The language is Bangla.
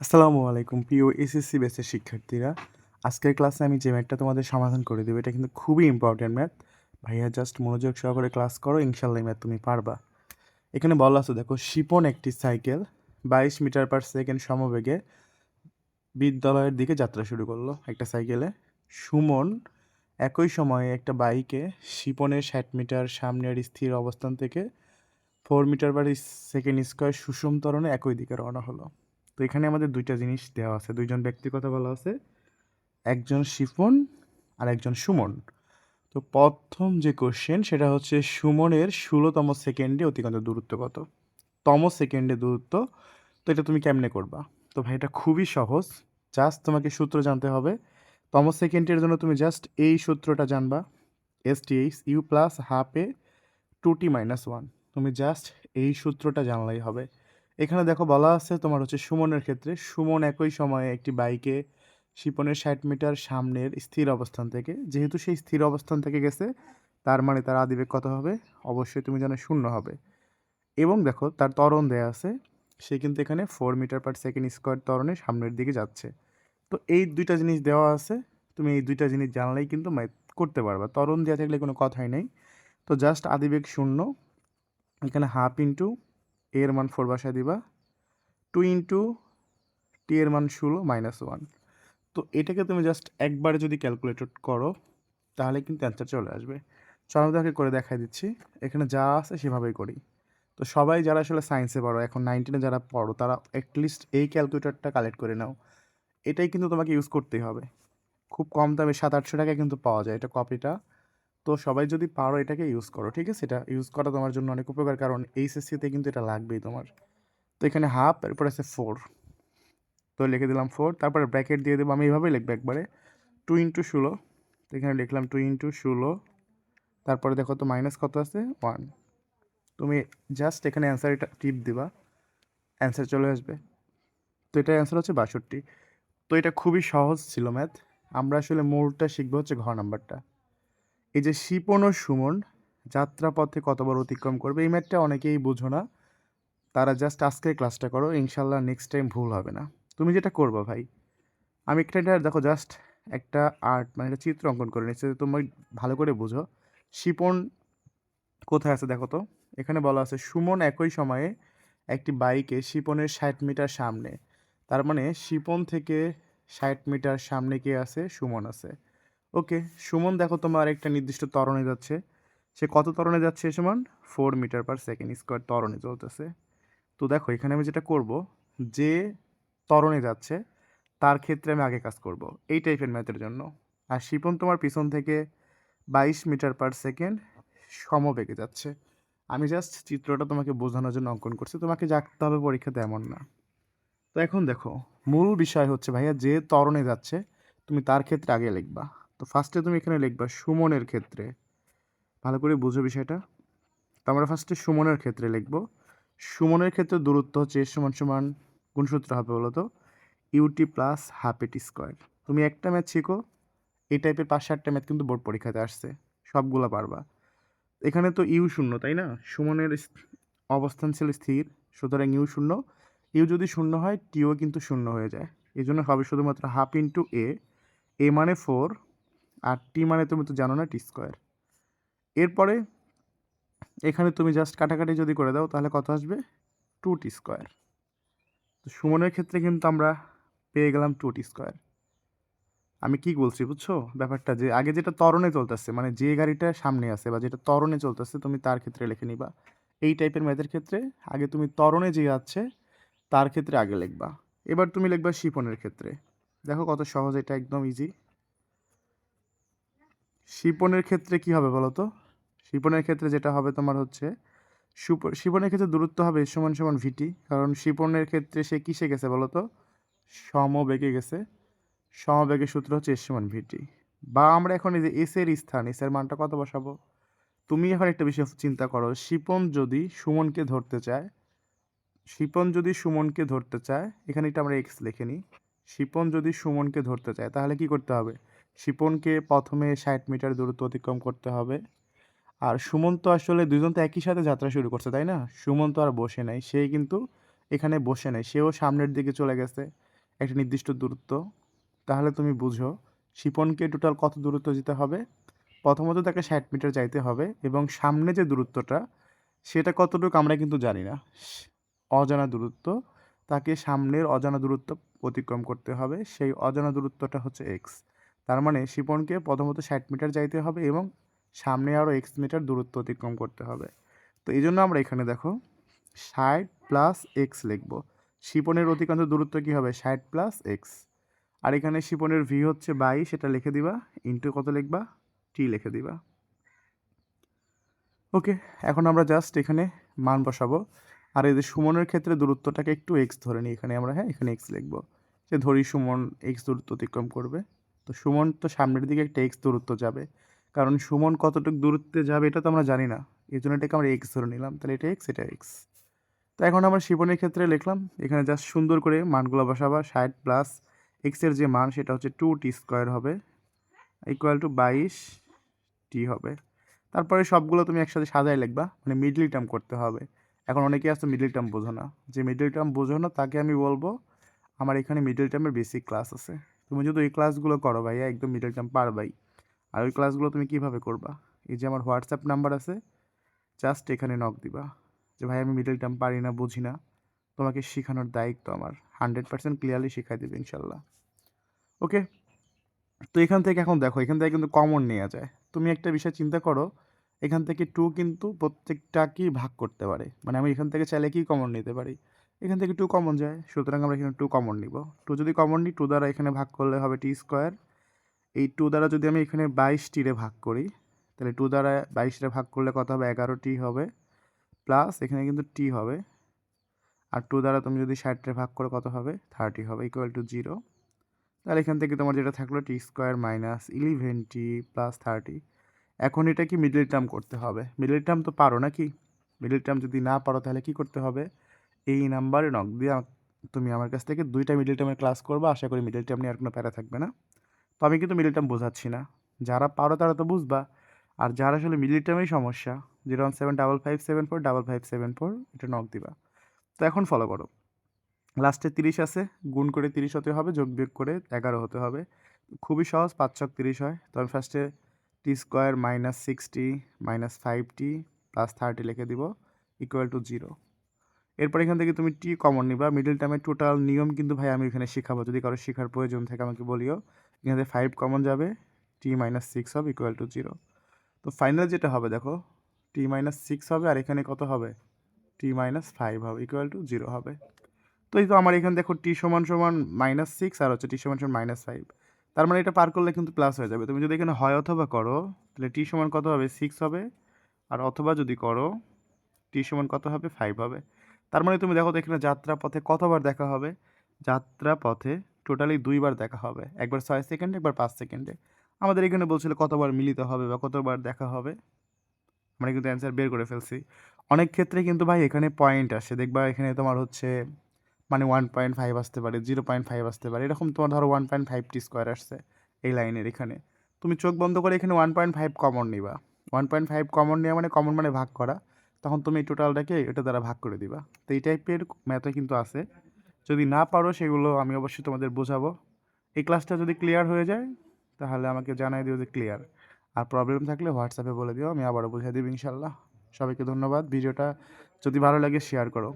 আসসালামু আলাইকুম প্রিয় এসএসসি ব্যাচের শিক্ষার্থীরা। আজকের ক্লাসে আমি যে ম্যাথটা তোমাদের সমাধান করে দেবো এটা কিন্তু খুবই ইম্পর্ট্যান্ট ম্যাথ। ভাইয়া জাস্ট মনোযোগ সহকারে ক্লাস করো, ইনশাল্লাহ ম্যাথ তুমি পারবা। এখানে বলা আছে, দেখো, শিপন একটি সাইকেল 22 মিটার/সেকেন্ড সমবেগে বিদ্যালয়ের দিকে যাত্রা শুরু করলো একটা সাইকেলে। সুমন একই সময়ে একটা বাইকে শিপনের 60 মিটার সামনের স্থির অবস্থান থেকে 4 মিটার/সেকেন্ড স্কোয়ার সুষম ত্বরণে একই দিকে রওনা হলো। তো এখানে আমাদের দুইটা জিনিস দেওয়া আছে, দুইজন ব্যক্তির কথা বলা আছে, একজন শিপন আর একজন সুমন। তো প্রথম যে কোশ্চেন সেটা হচ্ছে সুমনের 16তম সেকেন্ডে অতিক্রান্ত দূরত্ব কত? তম সেকেন্ডে দূরত্ব। তো এটা তুমি কেমনে করবা? তো ভাই এটা খুবই সহজ, জাস্ট তোমাকে সূত্র জানতে হবে। তম সেকেন্ডের জন্য তুমি জাস্ট এই সূত্রটা জানবা, STH u plus half a 2t-1। তুমি জাস্ট এই সূত্রটা জানলেই হবে। এখানে দেখো বলা আছে তোমার হচ্ছে সুমনের ক্ষেত্রে, সুমন একই সময়ে একটি বাইকে শিপনের 60 মিটার সামনের স্থির অবস্থান থেকে, যেহেতু সেই স্থির অবস্থান থেকে গেছে, তার মানে তার আদিবেগ কত হবে? অবশ্যই তুমি জানো 0 হবে। এবং দেখো তার ত্বরণ দেয়া আছে, সে কিন্তু এখানে 4 মিটার/সেকেন্ড স্কোয়ার ত্বরণে সামনের দিকে যাচ্ছে। তো এই দুইটা জিনিস দেওয়া আছে, তুমি এই দুইটা জিনিস জানলেই কিন্তু ম্যাথ করতে পারবা। ত্বরণ দেওয়া থাকলে কোনো কথাই নেই। তো জাস্ট আদিবেগ 0, এখানে হাফ ইন্টু এর মান 4 বসায় দিবা, 2 ইন্টু টি এর মান 16-1। তো এটাকে তুমি জাস্ট একবারে যদি ক্যালকুলেট করো তাহলে কিন্তু অ্যান্সার চলে আসবে। চলো আমি তাকে করে দেখাই দিচ্ছি, এখানে যা আছে সেভাবেই করি। তো সবাই যারা আসলে সায়েন্সে পড়ো, এখন 9-10 যারা পড়ো, তারা অ্যাটলিস্ট এই ক্যালকুলেটরটা কালেক্ট করে নাও। এটাই কিন্তু তোমাকে ইউজ করতেই হবে। খুব কম দামে 700-800 টাকায় কিন্তু পাওয়া যায় এটা, কপিটা। তো সবাই যদি পারো এটাকে ইউজ করো, ঠিক আছে? এটা ইউজ করা তোমার জন্য অনেক উপকার, কারণ এইচএসসিতে কিন্তু এটা লাগবেই তোমার। তো এখানে হাফ, এরপর আছে 4, তো লিখে দিলাম 4, তারপরে ব্র্যাকেট দিয়ে দেবো, আমি এইভাবেই লিখবো একবারে, 2 × 16। তো এখানে লিখলাম 2 × 16, তারপরে দেখো তো মাইনাস কত আছে, 1। তুমি জাস্ট এখানে অ্যান্সার এটা টিপ দিবা, অ্যান্সার চলে আসবে। তো এটার অ্যান্সার হচ্ছে 62। তো এটা খুবই সহজ ছিল ম্যাথ। আমরা আসলে মোড়টা শিখবো হচ্ছে ঘ নাম্বারটা। এই যে শিপন ও সুমন যাত্রাপথে কতবার অতিক্রম করবে, এই ম্যাথটা অনেকেই বুঝো না, তারা জাস্ট আজকের ক্লাসটা করো, ইনশাল্লাহ নেক্সট টাইম ভুল হবে না। তুমি যেটা করবো ভাই, আমি একটা এটা দেখো জাস্ট একটা আর্ট, মানে একটা চিত্র অঙ্কন করে নিচ্ছি, তুমি ভালো করে বুঝো। শিপন কোথায় আছে দেখো তো, এখানে বলা আছে সুমন একই সময়ে একটি বাইকে শিপনের 60 মিটার সামনে। তার মানে শিপন থেকে 60 মিটার সামনে কে আছে? সুমন আছে। ওকে, সুমন দেখো তোমার একটা নির্দিষ্ট ত্বরণে যাচ্ছে। সে কত ত্বরণে যাচ্ছে? সমান 4 মিটার/সেকেন্ড স্কোয়ার ত্বরণে চলতেছে। তো দেখো এখানে আমি যেটা করব, যে ত্বরণে যাচ্ছে তার ক্ষেত্রে আমি আগে কাজ করব এই টাইপের ম্যাথের জন্য। আর শিপন তোমার পিছন থেকে 22 মিটার/সেকেন্ড সমবেগে যাচ্ছে। আমি জাস্ট চিত্রটা তোমাকে বোঝানোর জন্য অঙ্কন করছি, তোমাকে জানতে হবে পরীক্ষাতে এমন না। তো এখন দেখো, মূল বিষয় হচ্ছে ভাইয়া যে ত্বরণে যাচ্ছে তুমি তার ক্ষেত্রে আগে লিখবা। তো ফার্স্টে তুমি এখানে লিখবা সুমনের ক্ষেত্রে, ভালো করে বুঝো বিষয়টা। তো আমরা ফার্স্টে সুমনের ক্ষেত্রে লিখব। সুমনের ক্ষেত্রে দূরত্ব হচ্ছে এস সমান সমান, কোন সূত্র হবে বলো তো? ইউটি প্লাস হাফ এটি স্কোয়ার। তুমি একটা ম্যাথ শিখো, এই টাইপের 5-7টা ম্যাথ কিন্তু বোর্ড পরীক্ষাতে আসছে, সবগুলা পারবা। এখানে তো ইউ শূন্য, তাই না? সুমনের অবস্থান ছিল স্থির, সুতরাং ইউ শূন্য। ইউ যদি শূন্য হয় টিও কিন্তু শূন্য হয়ে যায়, এই জন্য হবে শুধুমাত্র হাফ ইন্টু এ। এ মানে 4, আর টি মানে তুমি তো জানো না, টি স্কোয়ার। এরপরে এখানে তুমি জাস্ট কাটাকাটি যদি করে দাও তাহলে কত আসবে? 2t²। তো সুমনের ক্ষেত্রে কিন্তু আমরা পেয়ে গেলাম 2t²। আমি কি বলছি বুঝছো ব্যাপারটা? যে আগে যেটা ত্বরণে চলতেছে, মানে যে গাড়িটা সামনে আছে বা যেটা ত্বরণে চলতেছে, তুমি তার ক্ষেত্রে লিখে নিবা। এই টাইপের ম্যাথের ক্ষেত্রে আগে তুমি ত্বরণে যে যাচ্ছে তার ক্ষেত্রে আগে লিখবা। এবার তুমি লিখবা শিপনের ক্ষেত্রে। দেখো কত সহজ, এটা একদম ইজি। শিপনের ক্ষেত্রে কি হবে বলো তো? শিপনের ক্ষেত্রে যেটা হবে তোমার হচ্ছে, শিপনের ক্ষেত্রে দূরত্ব হবে সমান সমান ভিটি, কারণ শিপনের ক্ষেত্রে সে কিসে গেছে বলো তো? সমবেগে গেছে। সমবেগের সূত্র হচ্ছে এস সমান ভিটি। বা আমরা এখন এই যে এস এর স্থান, এস এর মানটা কত বসাবো? তুমি এখন একটা বিষয় চিন্তা করো, শিপন যদি সুমনকে ধরতে চায়, শিপন যদি সুমনকে ধরতে চায়, এখানে এটা আমরা এক্স লিখে নিই। শিপন যদি সুমনকে ধরতে চায় তাহলে কি করতে হবে? শিপনকে প্রথমে 60 মিটার দূরত্ব অতিক্রম করতে হবে। আর সুমন তো আসলে দুজন তো একই সাথে যাত্রা শুরু করছে, তাই না? সুমন তো আর বসে নাই, সে কিন্তু এখানে বসে নাই, সেও সামনের দিকে চলে গেছে। একটা নির্দিষ্ট দূরত্ব, তাহলে তুমি বুঝো শিপনকে টোটাল কত দূরত্ব যেতে হবে। প্রথমত তাকে 60 মিটার যাইতে হবে এবং সামনে যে দূরত্বটা সেটা কতটুকু আমরা কিন্তু জানি না, অজানা দূরত্ব। তাকে সামনের অজানা দূরত্ব অতিক্রম করতে হবে, সেই অজানা দূরত্বটা হচ্ছে এক্স। তার মানে শিপনকে প্রথমত 60 মিটার যাইতে হবে এবং সামনে আরও এক্স মিটার দূরত্ব অতিক্রম করতে হবে। তো এই জন্য আমরা এখানে দেখো 60 প্লাস এক্স লিখব। শিপনের অতিক্রান্ত দূরত্ব কী হবে, 60 প্লাস এক্স। আর এখানে শিপনের ভি হচ্ছে 22, সেটা লিখে দিবা, ইন্টু কত লিখবা, টি লিখে দিবা। ওকে, এখন আমরা জাস্ট এখানে মান বসাবো। আর এই যে সুমনের ক্ষেত্রে দূরত্বটাকে একটু এক্স ধরে নিই এখানে আমরা, হ্যাঁ এখানে এক্স লিখবো। যে ধরি সুমন এক্স দূরত্ব অতিক্রম করবে, তো সুমন তো সামনের দিকে একটা এক্স দূরত্ব যাবে, কারণ সুমন কতটুকু দূরত্বে যাবে এটা তো আমরা জানি না, এই জন্য এটাকে আমরা এক্স ধরে নিলাম, তাহলে এটা এক্স, এটা এক্স। তো এখন আমরা শিপনের ক্ষেত্রে লিখলাম, এখানে জাস্ট সুন্দর করে মানগুলো বসাবা। 60 প্লাস এক্সের যে মান সেটা হচ্ছে 2t স্কোয়ার হবে, ইকুয়াল টু 22 টি হবে। তারপরে সবগুলো তুমি একসাথে সাজায় লিখবা, মানে মিডল টার্ম করতে হবে। এখন অনেকেই আছে মিডল টার্ম বোঝো না, যে মিডল টার্ম বোঝো না তাকে আমি বলবো আমার এখানে মিডল টার্মের বেসিক ক্লাস আছে, তুমি যদি ওই ক্লাসগুলো করো ভাইয়া একদম মিডল টার্ম পারবাই। আর ওই ক্লাসগুলো তুমি কীভাবে করবা, এই যে আমার হোয়াটসঅ্যাপ নাম্বার আছে, জাস্ট এখানে নক দিবা যে ভাই আমি মিডল টার্ম পারি না, বুঝি না, তোমাকে শেখানোর দায়িত্ব আমার, 100% ক্লিয়ারলি শেখাই দেবে ইনশাল্লাহ। ওকে, তো এখান থেকে এখন দেখো এখান থেকে কিন্তু কমন নেওয়া যায়। তুমি একটা বিষয় চিন্তা করো, এখান থেকে 2 কিন্তু প্রত্যেকটাকেই ভাগ করতে পারে, মানে আমি এখান থেকে চাইলে কি কমন নিতে পারি, এখান থেকে 2 কমন যায়, সুতরাং আমরা এখানে 2 কমন নিব। 2 যদি কমন নিই 2 দ্বারা এখানে ভাগ করলে হবে টি স্কোয়ার। এই 2 দ্বারা যদি আমি এখানে 22টিরে ভাগ করি, তাহলে 2 দ্বারা 22টা ভাগ করলে কত হবে, 11টি হবে, প্লাস এখানে কিন্তু টি হবে। আর 2 দ্বারা তুমি যদি 60টা ভাগ করে কত হবে, 30 হবে, ইকুয়াল টু 0। তাহলে এখান থেকে তোমার যেটা থাকলো টি স্কোয়ার মাইনাস 11t প্লাস 30। এখন এটা কি মিডল টার্ম করতে হবে, মিডল টার্ম তো পারো নাকি, মিডল টার্ম যদি না পারো তাহলে কি করতে হবে, এই নাম্বারে নক দিয়ে তুমি আমার কাছ থেকে 2টা মিডল টার্মের ক্লাস করবে, আশা করি মিডল টার্ম নিয়ে আর কোনো প্যারা থাকবে না। তো আমি কিন্তু মিডল টার্ম বোঝাচ্ছি না, যারা পারো তারা তো বুঝবা, আর যারা আসলে মিডল টার্মেই সমস্যা 01755745574 এটা নক দিবা। তো এখন ফলো করো, লাস্টে 30 আছে, গুণ করে 30 হতে হবে, যোগ বিয়োগ করে 11 হতে হবে। খুবই সহজ, 5 ছক 30 হয়। তো আমি ফার্স্টে t square minus 60 minus 5t plus 30 লিখে দিব, ইকুয়াল টু 0। এরপর এখান থেকে তুমি টি কমন নিবা, মিডল টার্মের টোটাল নিয়ম কিন্তু ভাই আমি এখানে শেখাবো, যদি কারো শেখার প্রয়োজন থাকে আমাকে বলিও। এখান থেকে 5 কমন যাবে, টি মাইনাস 6 হবে, ইকুয়াল টু 0। তো ফাইনাল যেটা হবে দেখো, টি মাইনাস 6 হবে, আর এখানে কত হবে, টি মাইনাস 5 হবে, ইকুয়াল টু 0 হবে। তো এই তো আমার এখানে দেখো টি সমান সমান -6 আর হচ্ছে টি সমান সমান -5, তার মানে এটা পার করলে কিন্তু প্লাস হয়ে যাবে। তুমি যদি এখানে হয় অথবা করো তাহলে টি সমান কত হবে, 6 হবে, আর অথবা যদি করো টি সমান কত হবে, 5 হবে। তার মানে তুমি দেখো তো এখানে যাত্রা পথে কতবার দেখা হবে, যাত্রা পথে টোটালি 2বার দেখা হবে, একবার 6 সেকেন্ডে, একবার 5 সেকেন্ডে। আমাদের এখানে বলছিল কতবার মিলিত হবে বা কতবার দেখা হবে, আমরা কিন্তু অ্যান্সার বের করে ফেলছি। অনেক ক্ষেত্রে কিন্তু ভাই এখানে পয়েন্ট আসে, দেখবা এখানে তোমার হচ্ছে মানে 1.5 আসতে পারে, 0.5 আসতে পারে, এরকম তোমার ধরো 1.5t স্কোয়ার আসছে এই লাইনের এখানে, তুমি চোখ বন্ধ করে এখানে 1.5 কমন নিবা। 1.5 কমন নেওয়া মানে কমন মানে ভাগ করা, তখন তুমি এই টোটালটাকে এটা দ্বারা ভাগ করে দিবা। তো এই টাইপের ম্যাথও কিন্তু আছে, যদি না পারো সেগুলো আমি অবশ্যই তোমাদের বোঝাবো। এই ক্লাসটা যদি ক্লিয়ার হয়ে যায় তাহলে আমাকে জানাই দিও যে ক্লিয়ার, আর প্রবলেম থাকলে হোয়াটসঅ্যাপে বলে দিও, আমি আবারও বুঝিয়ে দেবো ইনশাল্লাহ। সবাইকে ধন্যবাদ, ভিডিওটা যদি ভালো লাগে শেয়ার করো।